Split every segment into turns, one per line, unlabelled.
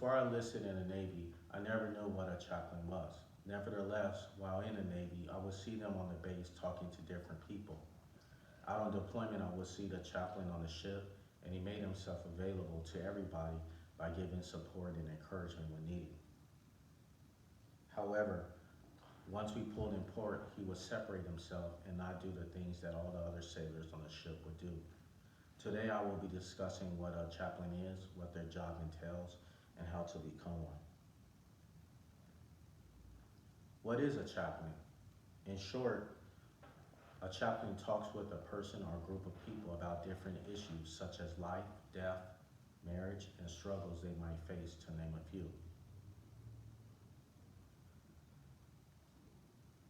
Before I enlisted in the Navy, I never knew what a chaplain was. Nevertheless, while in the Navy, I would see them on the base talking to different people. Out on deployment, I would see the chaplain on the ship, and he made himself available to everybody by giving support and encouragement when needed. However, once we pulled in port, he would separate himself and not do the things that all the other sailors on the ship would do. Today, I will be discussing what a chaplain is, what their job entails, and how to become one. What is a chaplain? In short, a chaplain talks with a person or a group of people about different issues such as life, death, marriage, and struggles they might face, to name a few.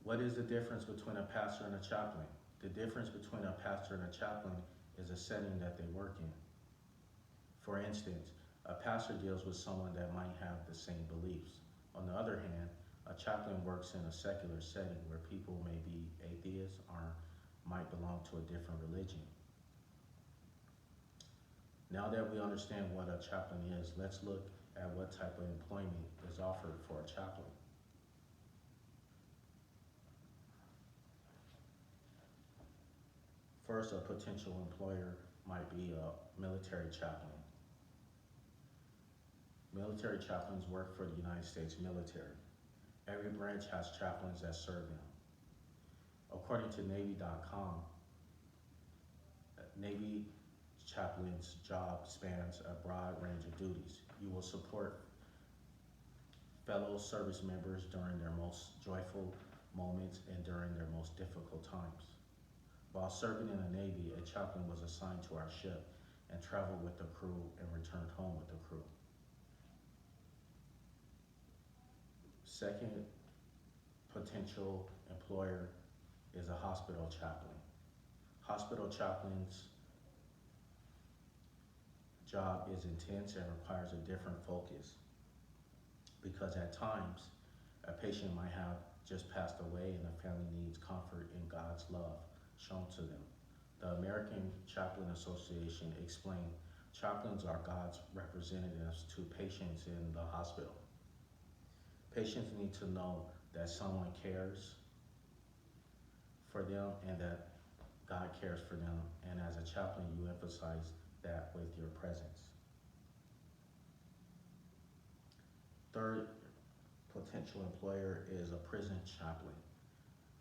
What is the difference between a pastor and a chaplain? The difference between a pastor and a chaplain is the setting that they work in. For instance, a pastor deals with someone that might have the same beliefs. On the other hand, a chaplain works in a secular setting where people may be atheists or might belong to a different religion. Now that we understand what a chaplain is, let's look at what type of employment is offered for a chaplain. First, a potential employer might be a military chaplain. Military chaplains work for the United States military. Every branch has chaplains that serve them. According to Navy.com, Navy chaplain's job spans a broad range of duties. You will support fellow service members during their most joyful moments and during their most difficult times. While serving in the Navy, a chaplain was assigned to our ship and traveled with the crew and returned home with the crew. Second potential employer is a hospital chaplain. Hospital chaplain's job is intense and requires a different focus because at times a patient might have just passed away and the family needs comfort in God's love shown to them. The American Chaplain Association explained, chaplains are God's representatives to patients in the hospital. Patients need to know that someone cares for them and that God cares for them, and as a chaplain, you emphasize that with your presence. Third potential employer is a prison chaplain.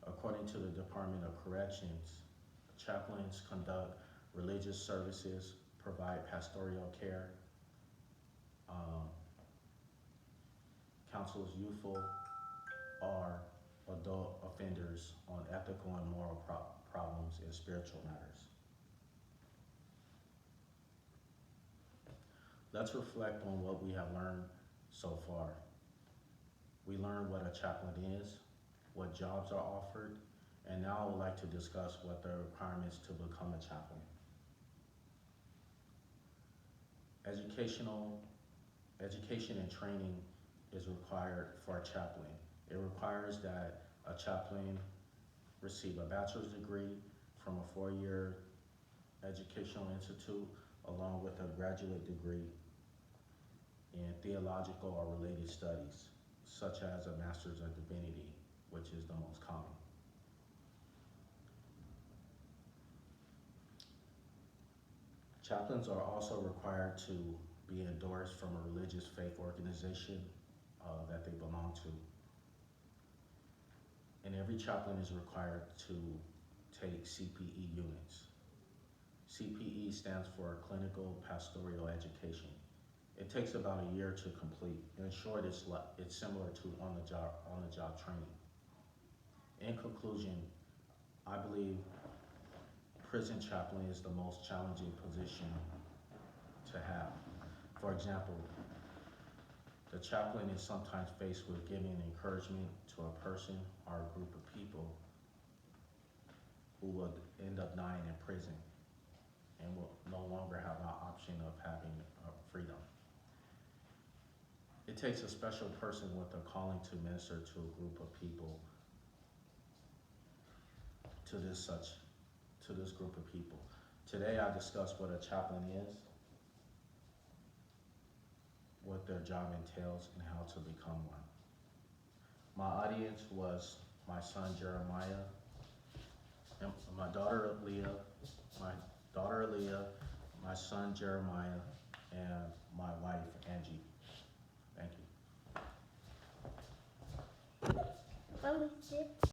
According to the Department of Corrections, chaplains conduct religious services, provide pastoral care, counsels youthful or adult offenders on ethical and moral problems and spiritual matters. Let's reflect on what we have learned so far. We learned what a chaplain is, what jobs are offered, and now I would like to discuss what the requirements to become a chaplain. Education and training is required for a chaplain. It requires that a chaplain receive a bachelor's degree from a four-year educational institute along with a graduate degree in theological or related studies, such as a Master's of Divinity, which is the most common. Chaplains are also required to be endorsed from a religious faith organization that they belong to. And every chaplain is required to take CPE units. CPE stands for Clinical Pastoral Education. It takes about a year to complete. In short, it's similar to on-the-job training. In conclusion, I believe prison chaplain is the most challenging position to have. For example, the chaplain is sometimes faced with giving encouragement to a person or a group of people who would end up dying in prison and will no longer have the option of having freedom. It takes a special person with a calling to minister to a group of people, to this group of people. Today I discussed what a chaplain is, what their job entails and how to become one. My audience was my son Jeremiah, and my daughter Leah, my son Jeremiah, and my wife Angie. Thank you.